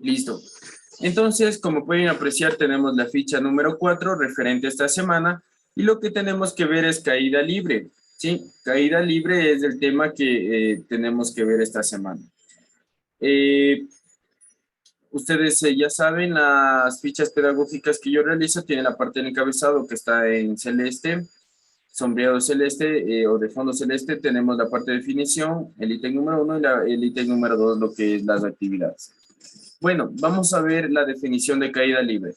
Listo. Entonces, como pueden apreciar, tenemos la ficha número 4 referente a esta semana y lo que tenemos que ver es caída libre. ¿Sí? Caída libre es el tema que tenemos que ver esta semana. Ustedes ya saben, las fichas pedagógicas que yo realizo tienen la parte del encabezado que está en celeste, sombreado celeste o de fondo celeste. Tenemos la parte de definición, el ítem número 1 y el ítem número 2, lo que es las actividades. Bueno, vamos a ver la definición de caída libre.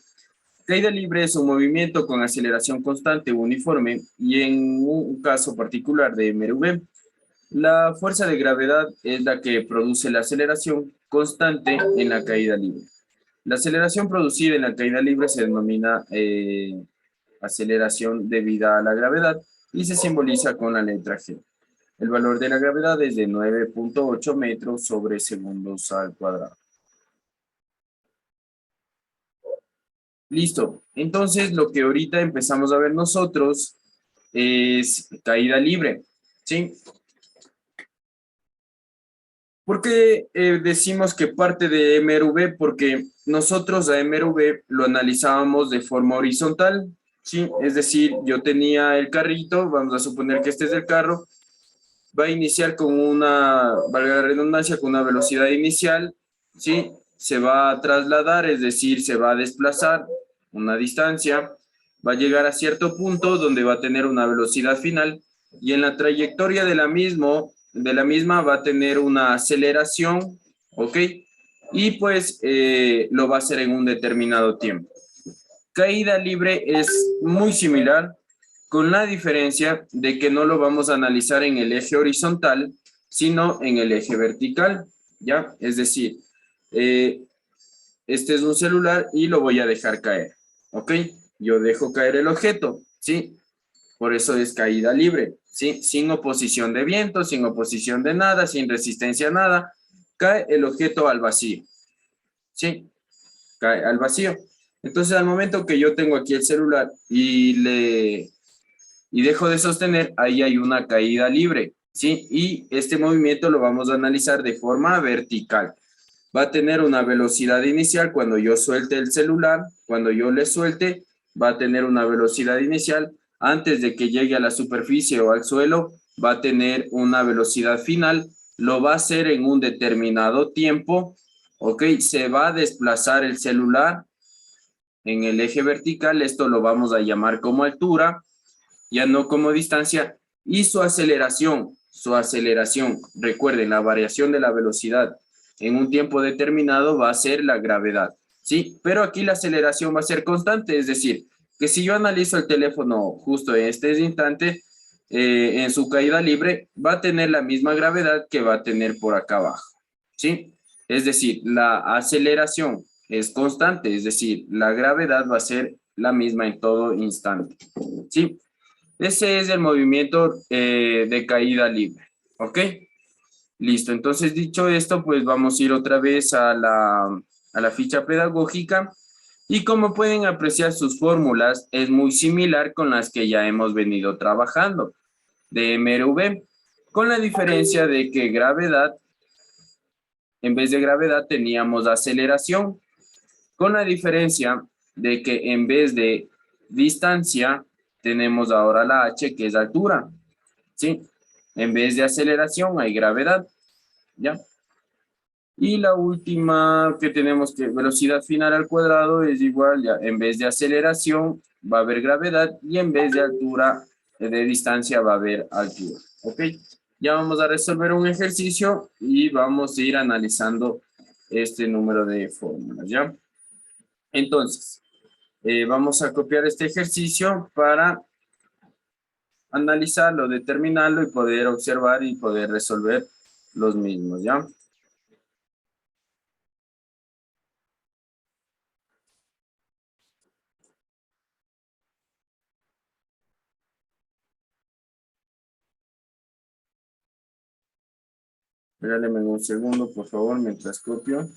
Caída libre es un movimiento con aceleración constante o uniforme y en un caso particular de MRV, la fuerza de gravedad es la que produce la aceleración constante en la caída libre. La aceleración producida en la caída libre se denomina aceleración debida a la gravedad y se simboliza con la letra G. El valor de la gravedad es de 9.8 metros sobre segundos al cuadrado. Listo. Entonces, lo que ahorita empezamos a ver nosotros es caída libre, ¿sí? ¿Por qué decimos que parte de MRV? Porque nosotros a MRV lo analizábamos de forma horizontal, ¿sí? Es decir, yo tenía el carrito, vamos a suponer que este es el carro, va a iniciar con una, valga la redundancia, con una velocidad inicial, ¿sí? Se va a trasladar, es decir, se va a desplazar una distancia, va a llegar a cierto punto donde va a tener una velocidad final y en la trayectoria de la misma va a tener una aceleración, ¿ok? Y pues lo va a hacer en un determinado tiempo. Caída libre es muy similar, con la diferencia de que no lo vamos a analizar en el eje horizontal, sino en el eje vertical, ¿ya? Es decir, este es un celular y lo voy a dejar caer, ¿ok? Yo dejo caer el objeto, ¿sí? Por eso es caída libre, ¿sí? Sin oposición de viento, sin oposición de nada, sin resistencia a nada, cae el objeto al vacío, ¿sí? Cae al vacío. Entonces, al momento que yo tengo aquí el celular y dejo de sostener, ahí hay una caída libre, ¿sí? Y este movimiento lo vamos a analizar de forma vertical. Va a tener una velocidad inicial cuando yo suelte el celular, cuando yo le suelte, va a tener una velocidad inicial. Antes de que llegue a la superficie o al suelo, va a tener una velocidad final. Lo va a hacer en un determinado tiempo, ¿ok? Se va a desplazar el celular en el eje vertical, esto lo vamos a llamar como altura, ya no como distancia, y su aceleración, recuerden, la variación de la velocidad en un tiempo determinado va a ser la gravedad, ¿sí? Pero aquí la aceleración va a ser constante, es decir, que si yo analizo el teléfono justo en este instante, en su caída libre, va a tener la misma gravedad que va a tener por acá abajo, ¿sí? Es decir, la aceleración es constante, es decir, la gravedad va a ser la misma en todo instante, ¿sí? Ese es el movimiento de caída libre, ¿ok? Listo, entonces dicho esto, pues vamos a ir otra vez a la ficha pedagógica y como pueden apreciar sus fórmulas, es muy similar con las que ya hemos venido trabajando de MRV, con la diferencia de que gravedad, en vez de gravedad teníamos aceleración, con la diferencia de que en vez de distancia tenemos ahora la h que es altura, ¿sí? En vez de aceleración hay gravedad, ¿ya? Y la última que tenemos que velocidad final al cuadrado es igual, ya, en vez de aceleración va a haber gravedad y en vez de altura, de distancia va a haber altura, ¿ok? Ya vamos a resolver un ejercicio y vamos a ir analizando este número de fórmulas, ¿ya? Entonces, vamos a copiar este ejercicio para analizarlo, determinarlo y poder observar y poder resolver los mismos, ¿ya? Regáleme un segundo, por favor, mientras copio.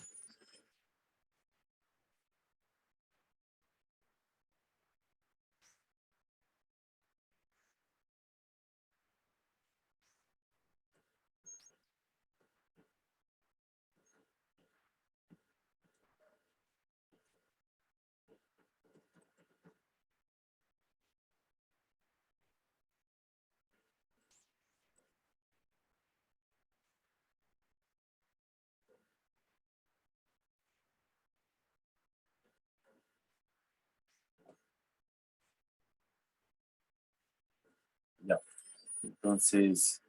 Entonces,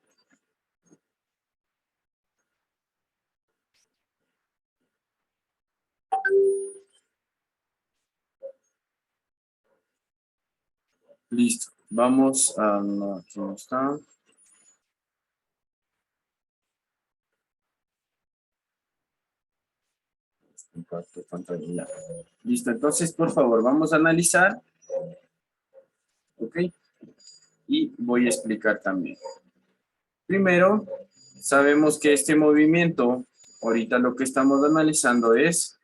listo. Vamos a... no, aquí no está. Comparto pantalla. Listo, entonces, por favor, vamos a analizar. ¿Ok? Y voy a explicar también. Primero, sabemos que este movimiento, ahorita lo que estamos analizando es,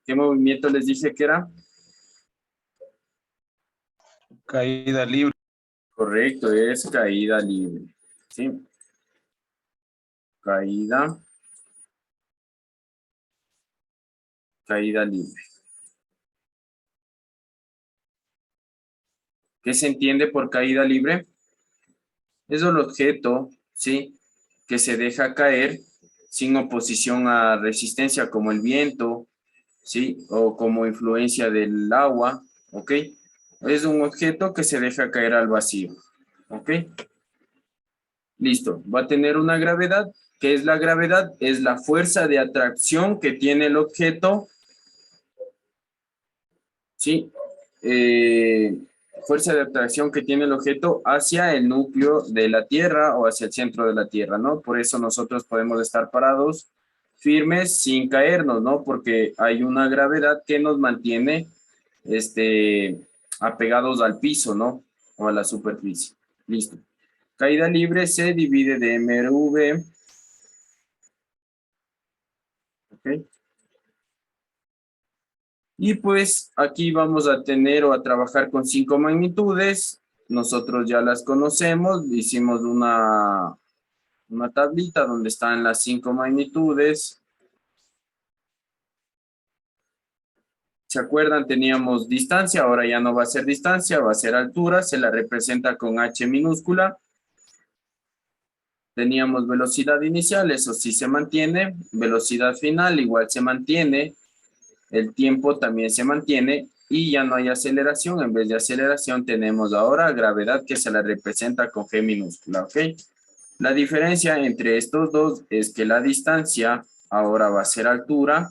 ¿qué movimiento les dije que era? Caída libre. Correcto, es caída libre. ¿Sí? Caída libre. ¿Qué se entiende por caída libre? Es el objeto, ¿sí? Que se deja caer sin oposición a resistencia como el viento, ¿sí? O como influencia del agua, ¿ok? Es un objeto que se deja caer al vacío, ¿ok? Listo, va a tener una gravedad. ¿Qué es la gravedad? Es la fuerza de atracción que tiene el objeto, ¿sí? Fuerza de atracción que tiene el objeto hacia el núcleo de la Tierra o hacia el centro de la Tierra, ¿no? Por eso nosotros podemos estar parados firmes sin caernos, ¿no? Porque hay una gravedad que nos mantiene apegados al piso, ¿no? O a la superficie. Listo. Caída libre se divide de mRV. ¿Ok? Y pues aquí vamos a tener o a trabajar con 5 magnitudes. Nosotros ya las conocemos. Hicimos una tablita donde están las 5 magnitudes. ¿Se acuerdan? Teníamos distancia, ahora ya no va a ser distancia, va a ser altura. Se la representa con H minúscula. Teníamos velocidad inicial, eso sí se mantiene. Velocidad final igual se mantiene. El tiempo también se mantiene y ya no hay aceleración. En vez de aceleración tenemos ahora gravedad que se la representa con G minúscula, ¿ok? La diferencia entre estos dos es que la distancia ahora va a ser altura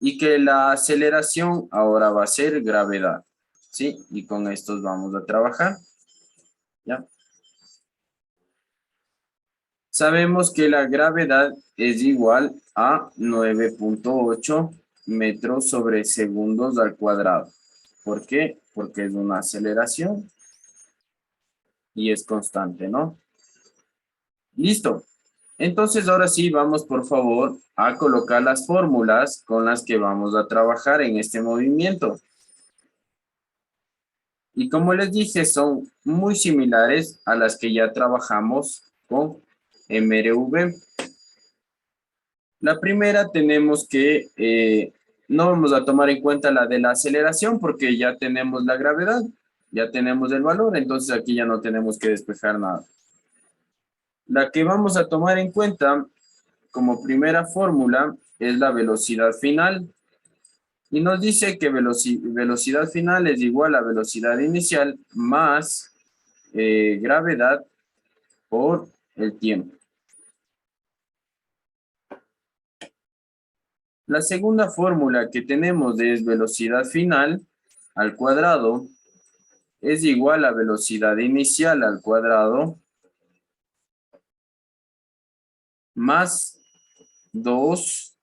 y que la aceleración ahora va a ser gravedad, ¿sí? Y con estos vamos a trabajar, ¿ya? Sabemos que la gravedad es igual a 9.8 metros sobre segundos al cuadrado. ¿Por qué? Porque es una aceleración y es constante, ¿no? Listo. Entonces ahora sí vamos por favor a colocar las fórmulas con las que vamos a trabajar en este movimiento. Y como les dije, son muy similares a las que ya trabajamos con MRV. La primera tenemos que, no vamos a tomar en cuenta la de la aceleración porque ya tenemos la gravedad, ya tenemos el valor, entonces aquí ya no tenemos que despejar nada. La que vamos a tomar en cuenta como primera fórmula es la velocidad final. Y nos dice que velocidad final es igual a velocidad inicial más gravedad por el tiempo. La segunda fórmula que tenemos es velocidad final al cuadrado es igual a velocidad inicial al cuadrado más 2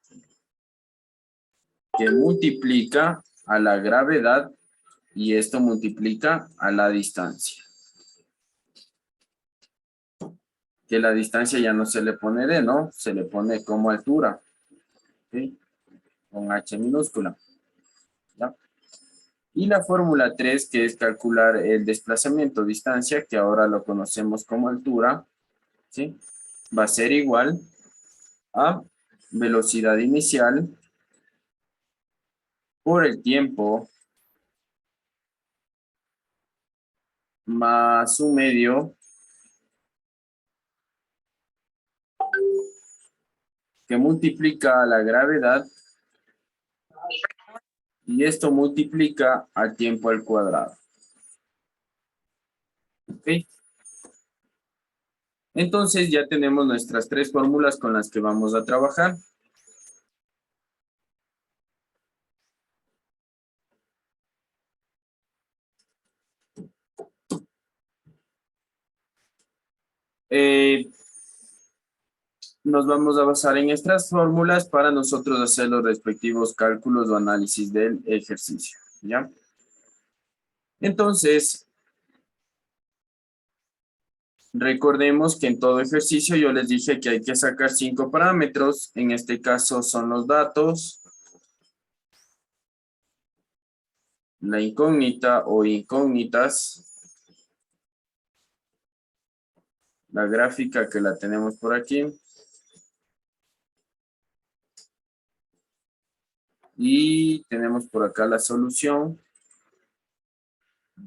que multiplica a la gravedad y esto multiplica a la distancia. Que la distancia ya no se le pone D, ¿no? Se le pone como altura. ¿Sí? Con H minúscula. ¿Ya? Y la fórmula 3, que es calcular el desplazamiento distancia, que ahora lo conocemos como altura, ¿sí? Va a ser igual a velocidad inicial por el tiempo más un medio que multiplica a la gravedad y esto multiplica al tiempo al cuadrado. ¿Ok? Entonces ya tenemos nuestras tres fórmulas con las que vamos a trabajar. Nos vamos a basar en estas fórmulas para nosotros hacer los respectivos cálculos o análisis del ejercicio, ¿ya? Entonces, recordemos que en todo ejercicio yo les dije que hay que sacar 5 parámetros. En este caso son los datos, la incógnita o incógnitas, la gráfica que la tenemos por aquí, y tenemos por acá la solución,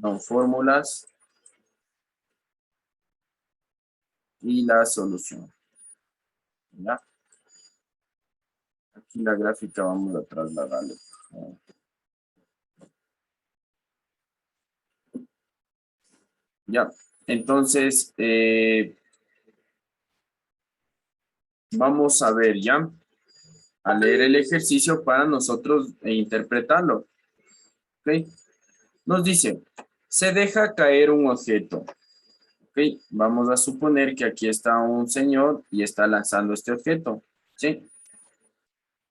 son fórmulas y la solución, ¿ya? Aquí la gráfica vamos a trasladarle. Ya, entonces, vamos a ver ya, a leer el ejercicio para nosotros interpretarlo. ¿Ok? Nos dice, se deja caer un objeto. ¿Ok? Vamos a suponer que aquí está un señor y está lanzando este objeto. ¿Sí?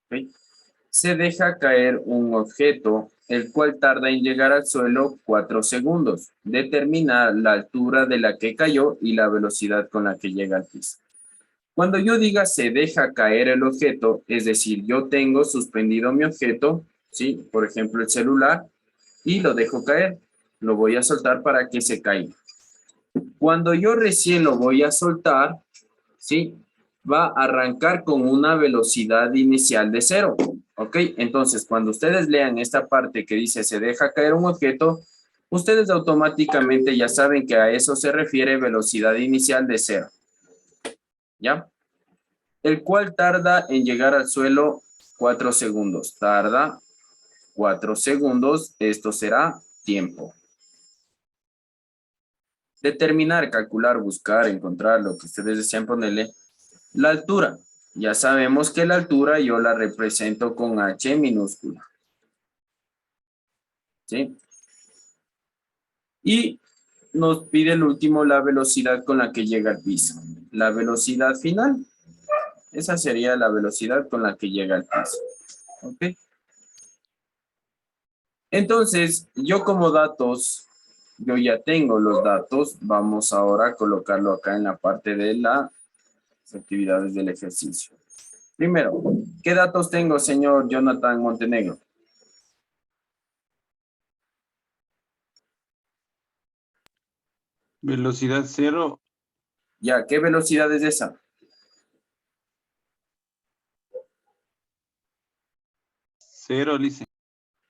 ¿Ok? Se deja caer un objeto, el cual tarda en llegar al suelo 4 segundos. Determina la altura de la que cayó y la velocidad con la que llega al piso. Cuando yo diga se deja caer el objeto, es decir, yo tengo suspendido mi objeto, ¿sí? Por ejemplo, el celular, y lo dejo caer. Lo voy a soltar para que se caiga. Cuando yo recién lo voy a soltar, ¿sí? Va a arrancar con una velocidad inicial de 0, ¿ok? Entonces, cuando ustedes lean esta parte que dice se deja caer un objeto, ustedes automáticamente ya saben que a eso se refiere velocidad inicial de 0, ¿ya? El cual tarda en llegar al suelo 4 segundos. Tarda 4 segundos, esto será tiempo. Determinar, calcular, buscar, encontrar, lo que ustedes desean ponerle. La altura. Ya sabemos que la altura yo la represento con H minúscula. ¿Sí? Y nos pide el último la velocidad con la que llega al piso. La velocidad final. Esa sería la velocidad con la que llega al piso. ¿Ok? Entonces, yo como datos, yo ya tengo los datos. Vamos ahora a colocarlo acá en la parte de las actividades del ejercicio. Primero, ¿qué datos tengo, señor Jonathan Montenegro? Velocidad cero, Ya, ¿qué velocidad es esa? cero, dice.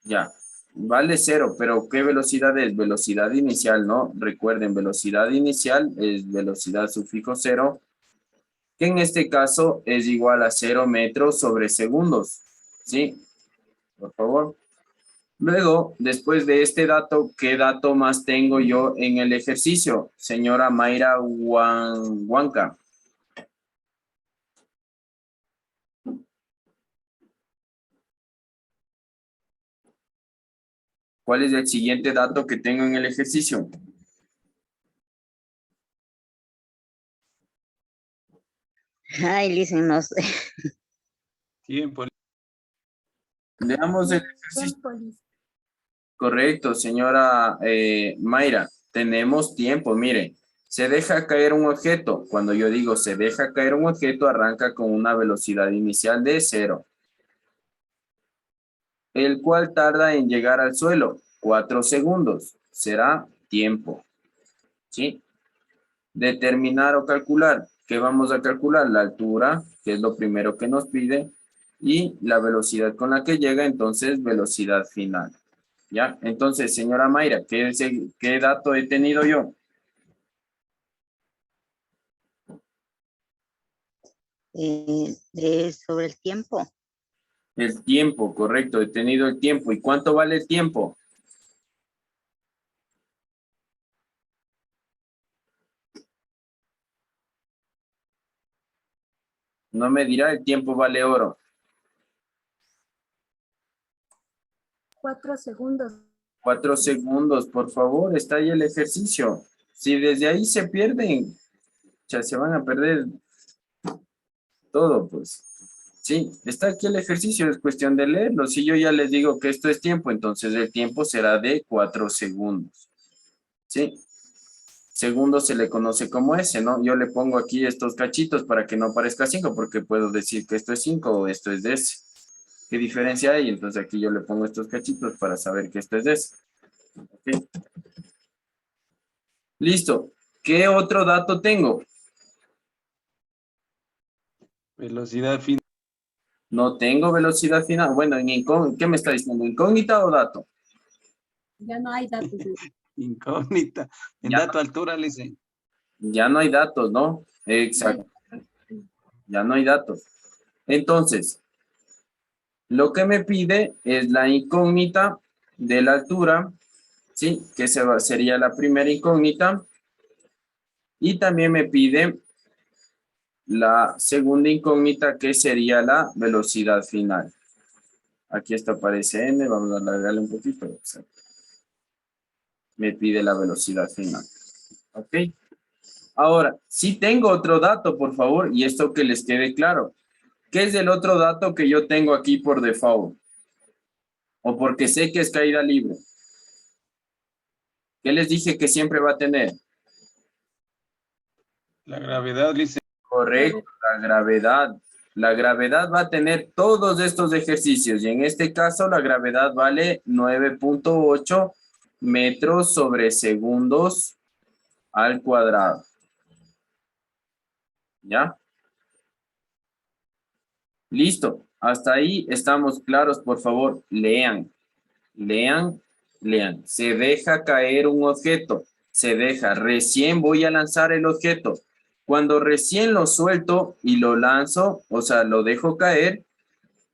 Ya, vale 0, pero ¿qué velocidad es? Velocidad inicial, ¿no? Recuerden, velocidad inicial es velocidad sufijo 0, que en este caso es igual a 0 metros sobre segundos. ¿Sí? Por favor. Luego, después de este dato, ¿qué dato más tengo yo en el ejercicio? Señora Mayra Huanca. ¿Cuál es el siguiente dato que tengo en el ejercicio? Ay, listen, no sé. Tiempo. Veamos el ejercicio. Correcto, señora Mayra. Tenemos tiempo, mire. Se deja caer un objeto. Cuando yo digo se deja caer un objeto, arranca con una velocidad inicial de 0, el cual tarda en llegar al suelo 4 segundos. Será tiempo. ¿Sí? Determinar o calcular. ¿Qué vamos a calcular? La altura, que es lo primero que nos pide, y la velocidad con la que llega, entonces velocidad final. ¿Ya? Entonces, señora Mayra, ¿qué dato he tenido yo? Sobre el tiempo. El tiempo, correcto, he tenido el tiempo. ¿Y cuánto vale el tiempo? No me dirá, el tiempo vale oro. 4 segundos. 4 segundos, por favor, está ahí el ejercicio. Si desde ahí se pierden, ya se van a perder todo, pues. Sí, está aquí el ejercicio, es cuestión de leerlo. Si yo ya les digo que esto es tiempo, entonces el tiempo será de 4 segundos. ¿Sí? Segundo se le conoce como S, ¿no? Yo le pongo aquí estos cachitos para que no parezca 5, porque puedo decir que esto es 5 o esto es de S. ¿Qué diferencia hay? Entonces aquí yo le pongo estos cachitos para saber que esto es de S. ¿Ok? Listo. ¿Qué otro dato tengo? Velocidad final. No tengo velocidad final. Bueno, ¿qué me está diciendo? ¿Incógnita o dato? Ya no hay datos. Incógnita. En Ya. dato altura, Lice. Ya no hay datos, ¿no? Exacto. Ya no hay datos. Entonces, lo que me pide es la incógnita de la altura, ¿sí? Que sería la primera incógnita. Y también me pide la segunda incógnita, que sería la velocidad final. Aquí está, aparece n, vamos a alargarle un poquito. Exacto. Me pide la velocidad final. ¿Ok? Ahora, si tengo otro dato, por favor, y esto que les quede claro. ¿Qué es el otro dato que yo tengo aquí por default? O porque sé que es caída libre. ¿Qué les dije que siempre va a tener? La gravedad, Lice. Correcto, la gravedad. La gravedad va a tener todos estos ejercicios y en este caso la gravedad vale 9.8 metros sobre segundos al cuadrado. ¿Ya? Listo. Hasta ahí estamos claros, por favor. Lean, lean, lean. Se deja caer un objeto. Se deja. Recién voy a lanzar el objeto. Cuando recién lo suelto y lo lanzo, o sea, lo dejo caer,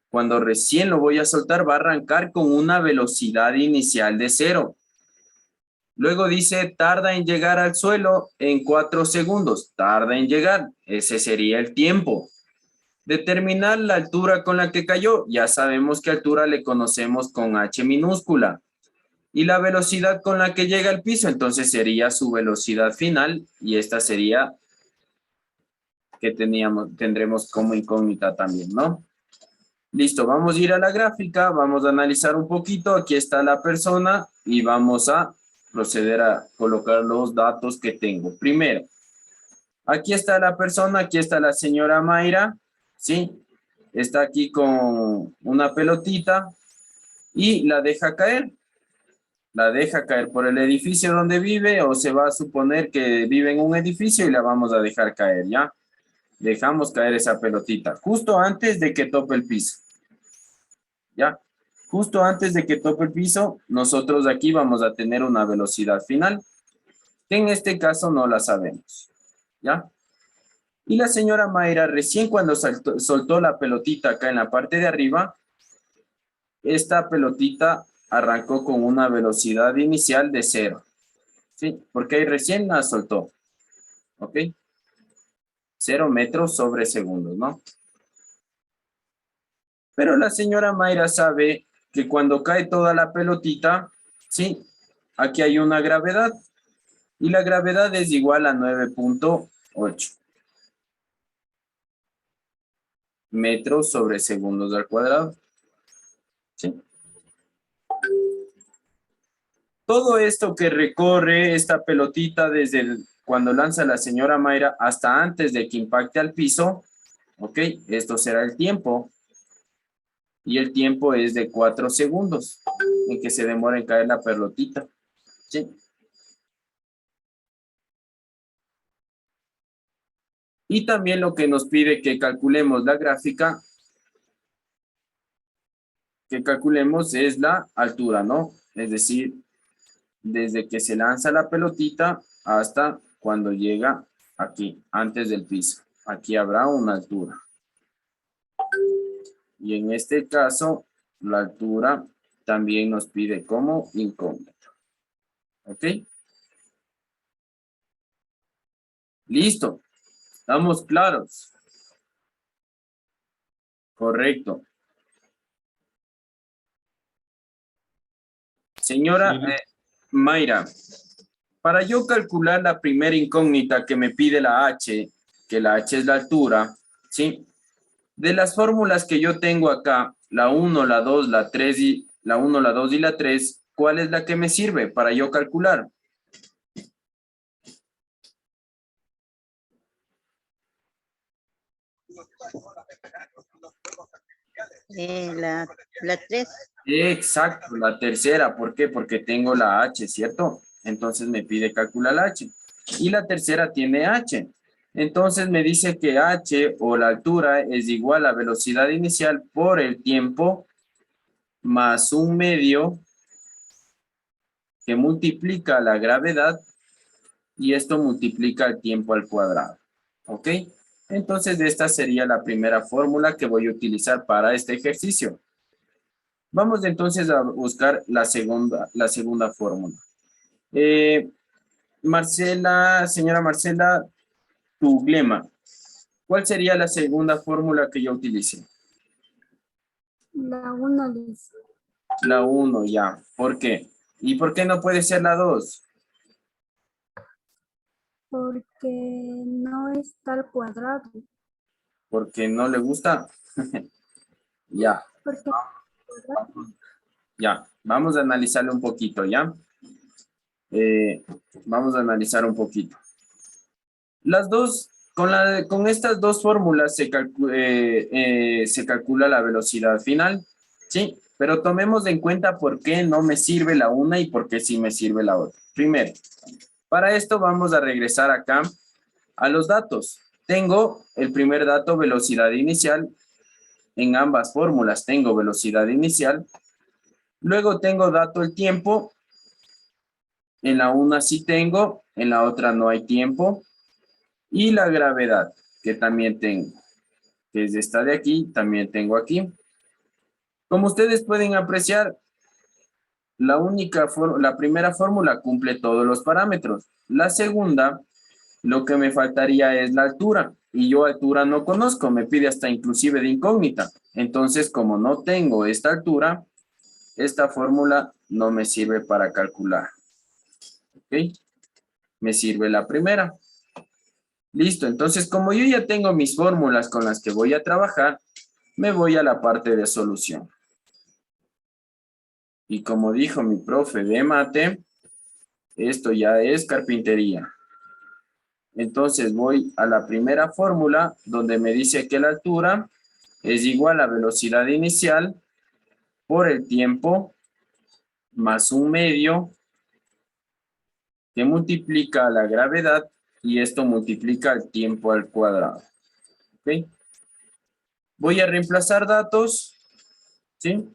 cuando recién lo voy a soltar, va a arrancar con una velocidad inicial de 0. Luego dice, tarda en llegar al suelo en 4 segundos. Tarda en llegar. Ese sería el tiempo. Determinar la altura con la que cayó. Ya sabemos que altura le conocemos con H minúscula. Y la velocidad con la que llega al piso, entonces sería su velocidad final. Y esta sería que tendremos como incógnita también, ¿no? Listo, vamos a ir a la gráfica, vamos a analizar un poquito. Aquí está la persona y vamos a proceder a colocar los datos que tengo. Primero, aquí está la persona, aquí está la señora Mayra, ¿sí? Está aquí con una pelotita y la deja caer. La deja caer por el edificio donde vive, o se va a suponer que vive en un edificio y la vamos a dejar caer, ¿ya? Dejamos caer esa pelotita justo antes de que tope el piso. ¿Ya? Justo antes de que tope el piso, nosotros aquí vamos a tener una velocidad final, que en este caso no la sabemos. ¿Ya? Y la señora Mayra, recién cuando soltó la pelotita acá en la parte de arriba, esta pelotita arrancó con una velocidad inicial de 0. ¿Sí? Porque ahí recién la soltó. ¿Ok? 0 metros sobre segundos, ¿no? Pero la señora Mayra sabe que cuando cae toda la pelotita, ¿sí? Aquí hay una gravedad. Y la gravedad es igual a 9.8 metros sobre segundos al cuadrado. ¿Sí? Todo esto que recorre esta pelotita desde cuando lanza la señora Mayra hasta antes de que impacte al piso, ¿ok? Esto será el tiempo. Y el tiempo es de 4 segundos en que se demora en caer la pelotita. ¿Sí? Y también lo que nos pide que calculemos la gráfica, que calculemos es la altura, ¿no? Es decir, desde que se lanza la pelotita hasta cuando llega aquí, antes del piso. Aquí habrá una altura. Y en este caso, la altura también nos pide como incógnito. ¿Ok? Listo. ¿Estamos claros? Correcto. Señora Sí. Mayra, para yo calcular la primera incógnita que me pide la H, que la H es la altura, ¿sí? De las fórmulas que yo tengo acá, la 1, la 2, la 3 y la 1, la 2 y la 3, ¿cuál es la que me sirve para yo calcular? La 3. Exacto, la tercera. ¿Por qué? Porque tengo la H, ¿cierto? Entonces me pide calcular la H. Y la tercera tiene H. Entonces me dice que H o la altura es igual a velocidad inicial por el tiempo más un medio que multiplica la gravedad y esto multiplica el tiempo al cuadrado. ¿Ok? Entonces esta sería la primera fórmula que voy a utilizar para este ejercicio. Vamos entonces a buscar la segunda fórmula. Marcela, señora Marcela Tuglema, ¿cuál sería la segunda fórmula que yo utilice? La 1, Liz. La 1 ya. ¿Por qué? ¿Y por qué no puede ser la 2? Porque no está al cuadrado. Porque no le gusta. Ya, Porque ya. Vamos a analizarlo un poquito, ¿ya? Vamos a analizar un poquito. Las dos, con estas dos fórmulas se calcula la velocidad final, ¿sí? Pero tomemos en cuenta por qué no me sirve la una y por qué sí me sirve la otra. Primero, para esto vamos a regresar acá a los datos. Tengo el primer dato, velocidad inicial. En ambas fórmulas tengo velocidad inicial. Luego tengo dato el tiempo. En la una sí tengo, en la otra no hay tiempo. Y la gravedad, que también tengo, que es esta de aquí, también tengo aquí. Como ustedes pueden apreciar, la primera fórmula cumple todos los parámetros. La segunda, lo que me faltaría es la altura. Y yo altura no conozco, me pide hasta inclusive de incógnita. Entonces, como no tengo esta altura, esta fórmula no me sirve para calcular. ¿Ok? Me sirve la primera. Listo, entonces como yo ya tengo mis fórmulas con las que voy a trabajar, me voy a la parte de solución. Y como dijo mi profe de mate, esto ya es carpintería. Entonces voy a la primera fórmula donde me dice que la altura es igual a velocidad inicial por el tiempo más un medio que multiplica la gravedad y esto multiplica el tiempo al cuadrado. ¿Ok? Voy a reemplazar datos, ¿sí?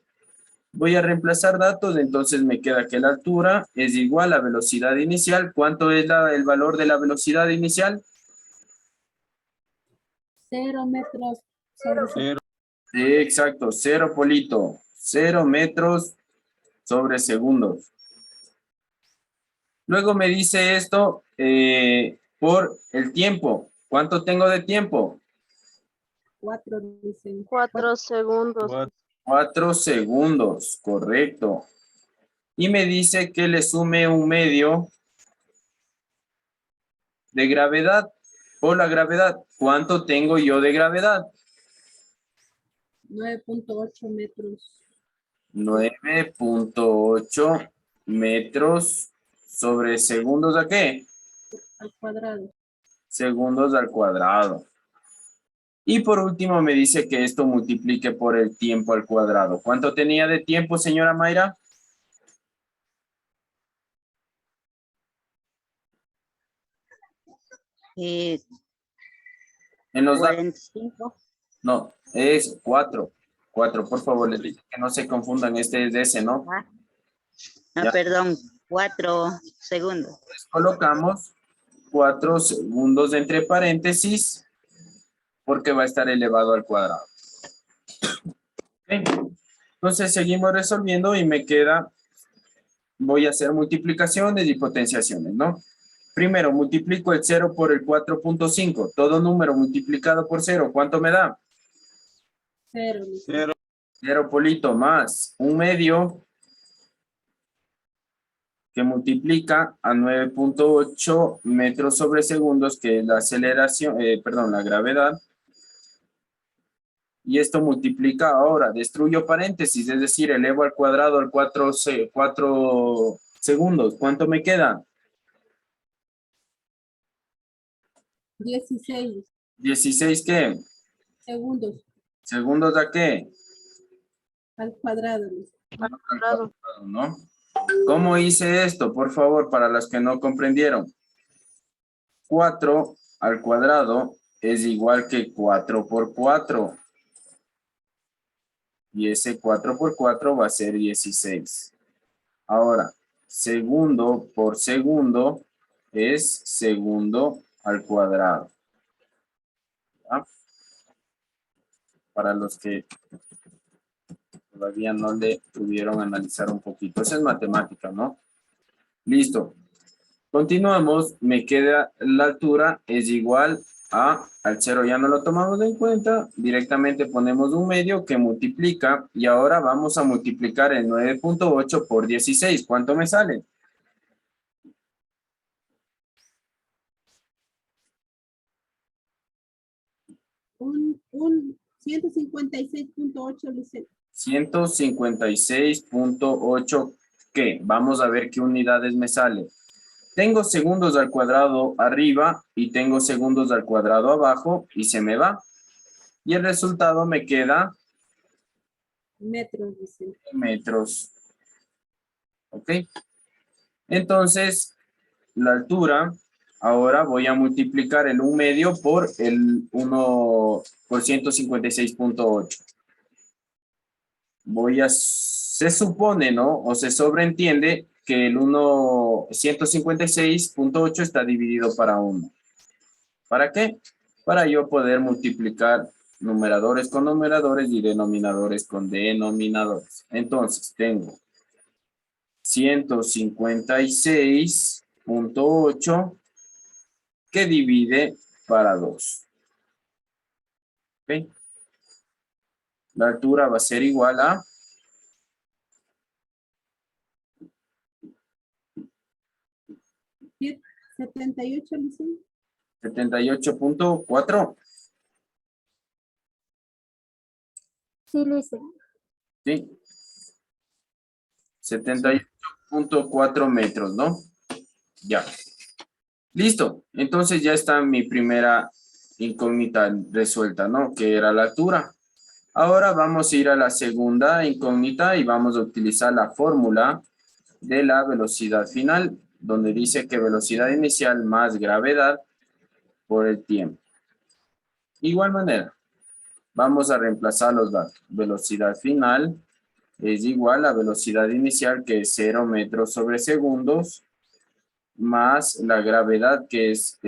Voy a reemplazar datos, entonces me queda que la altura es igual a velocidad inicial. ¿Cuánto es el valor de la velocidad inicial? 0 metros sobre Cero. Exacto, 0, Polito. 0 metros sobre segundos. Luego me dice esto por el tiempo. ¿Cuánto tengo de tiempo? 4, dicen. 4 segundos. 4 segundos, correcto. Y me dice que le sume un medio de gravedad por la gravedad. ¿Cuánto tengo yo de gravedad? 9.8 metros 9.8 metros sobre segundos ¿a qué? al cuadrado. Segundos al cuadrado. Y por último me dice que esto multiplique por el tiempo al cuadrado. ¿Cuánto tenía de tiempo, señora Mayra? Eh, En los datos. 45. No, es 4. 4, por favor, les digo que no se confundan, este es de ese, ¿no? Ya. Perdón, 4 segundos. Colocamos 4 segundos entre paréntesis porque va a estar elevado al cuadrado. ¿Ok? Entonces seguimos resolviendo y me queda, voy a hacer multiplicaciones y potenciaciones, ¿no? Primero, multiplico el 0 por el 4.5. Todo número multiplicado por 0, ¿cuánto me da? 0, Luis. 0, 0, Polito, más un medio que multiplica a 9.8 metros sobre segundos, que es la aceleración, perdón, la gravedad. Y esto multiplica ahora, destruyo paréntesis, es decir, elevo al cuadrado al 4 segundos. ¿Cuánto me queda? 16 16, ¿qué? segundos ¿Segundos a qué? al cuadrado, Luis. Al cuadrado, ¿no? ¿Cómo hice esto? Por favor, para los que no comprendieron. 4 al cuadrado es igual que 4 por 4. Y ese 4 por 4 va a ser 16. Ahora, segundo por segundo es segundo al cuadrado. ¿Ya? Para los que todavía no le pudieron analizar un poquito. Eso es matemática, ¿no? Listo. Continuamos. Me queda la altura es igual al 0 ya no lo tomamos en cuenta. Directamente ponemos un medio que multiplica. Y ahora vamos a multiplicar el 9.8 por 16. ¿Cuánto me sale? Un 156.8, Luis. 156.8, ¿qué? Vamos a ver qué unidades me sale. Tengo segundos al cuadrado arriba y tengo segundos al cuadrado abajo y se me va. Y el resultado me queda Metros, Luis. en metros. ¿Ok? Entonces, la altura, ahora voy a multiplicar el 1 medio por el 1 por 156.8. Se supone, ¿no? O se sobreentiende que el 156.8 está dividido para 1. ¿Para qué? Para yo poder multiplicar numeradores con numeradores y denominadores con denominadores. Entonces, tengo 156.8 que divide para 2. ¿Ok? La altura va a ser igual a 78, Luis. 78.4. Sí, lo hice. ¿Sí? 78.4 metros, ¿no? Ya. Listo. Entonces ya está mi primera incógnita resuelta, ¿no? Que era la altura. Ahora vamos a ir a la segunda incógnita y vamos a utilizar la fórmula de la velocidad final, donde dice que velocidad inicial más gravedad por el tiempo. Igual manera, vamos a reemplazar los datos. Velocidad final es igual a velocidad inicial, que es 0 metros sobre segundos, más la gravedad, que es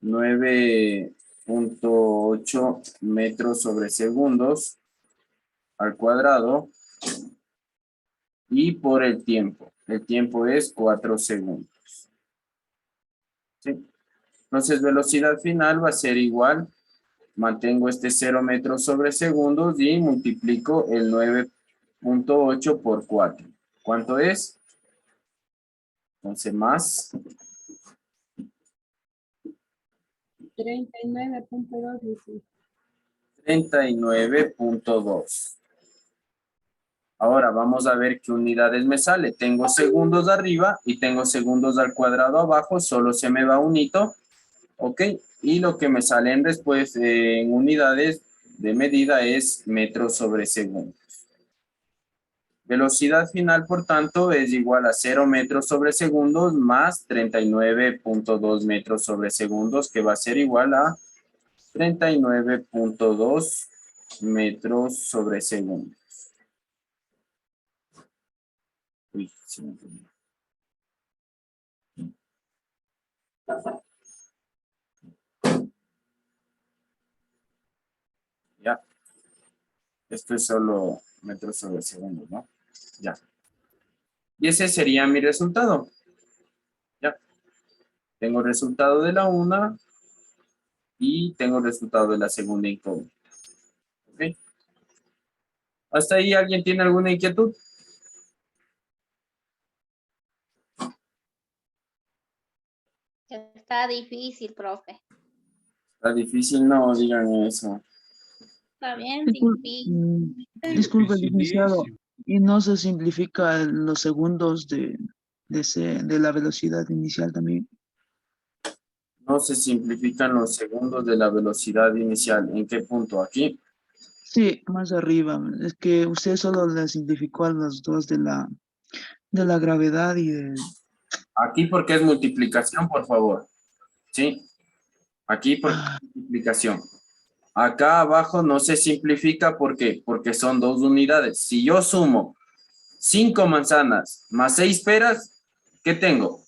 9.8 metros sobre segundos al cuadrado, y por el tiempo. El tiempo es 4 segundos. ¿Sí? Entonces, velocidad final va a ser igual. Mantengo este 0 metros sobre segundos y multiplico el 9.8 por 4. ¿Cuánto es? Entonces, más 39.2, Luis. 39.2. Ahora vamos a ver qué unidades me sale. Tengo segundos arriba y tengo segundos al cuadrado abajo. Solo se me va un hito. ¿Ok? Y lo que me salen después en unidades de medida es metros sobre segundos. Velocidad final, por tanto, es igual a 0 metros sobre segundos más 39.2 metros sobre segundos, que va a ser igual a 39.2 metros sobre segundos. Uy, sí me entendí. Ya. Esto es solo metros sobre segundos, ¿no? Ya. Y ese sería mi resultado. Ya. Tengo el resultado de la una y tengo el resultado de la segunda incógnita. ¿Ok? ¿Hasta ahí alguien tiene alguna inquietud? Está difícil, profe. Está difícil, no digan eso. Está bien Disculpe, difícil. disculpe, licenciado, Dificilísimo. ¿y no se simplifica los segundos de la velocidad inicial también? No se simplifican los segundos de la velocidad inicial. ¿En qué punto? Aquí. Sí, más arriba. Es que usted solo le simplificó a los dos de la gravedad y de... Aquí porque es multiplicación, por favor. ¿Sí? Aquí porque Ah, es multiplicación. Acá abajo no se simplifica, ¿por qué? Porque son dos unidades. Si yo sumo 5 manzanas más 6 peras, ¿qué tengo?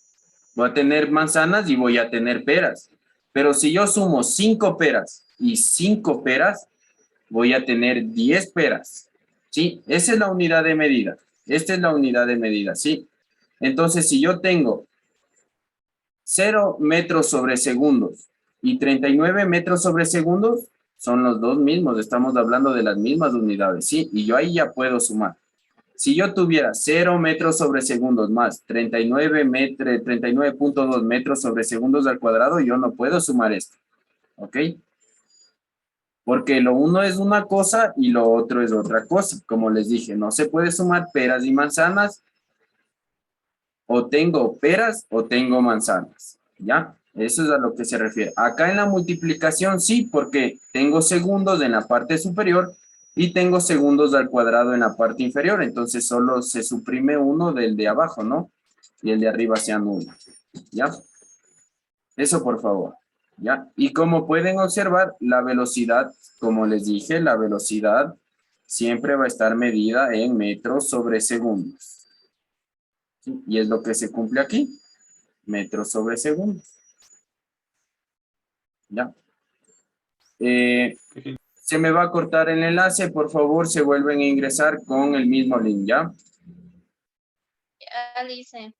Voy a tener manzanas y voy a tener peras. Pero si yo sumo 5 peras y 5 peras, voy a tener 10 peras. ¿Sí? Esa es la unidad de medida. Esta es la unidad de medida, ¿sí? Entonces, si yo tengo 0 metros sobre segundos y 39 metros sobre segundos, son los dos mismos, estamos hablando de las mismas unidades, ¿sí? Y yo ahí ya puedo sumar. Si yo tuviera 0 metros sobre segundos más 39.2 metros sobre segundos al cuadrado, yo no puedo sumar esto, ¿ok? Porque lo uno es una cosa y lo otro es otra cosa. Como les dije, no se puede sumar peras y manzanas. O tengo peras o tengo manzanas, ¿ya? Eso es a lo que se refiere. Acá en la multiplicación sí, porque tengo segundos en la parte superior y tengo segundos al cuadrado en la parte inferior. Entonces solo se suprime uno del de abajo, ¿no? Y el de arriba se anula, ¿ya? Eso por favor, ¿ya? Y como pueden observar, la velocidad, como les dije, la velocidad siempre va a estar medida en metros sobre segundos. ¿Sí? Y es lo que se cumple aquí, metros sobre segundos. ¿Ya? Se me va a cortar el enlace, por favor, se vuelven a ingresar con el mismo link, ¿ya? Ya, dice.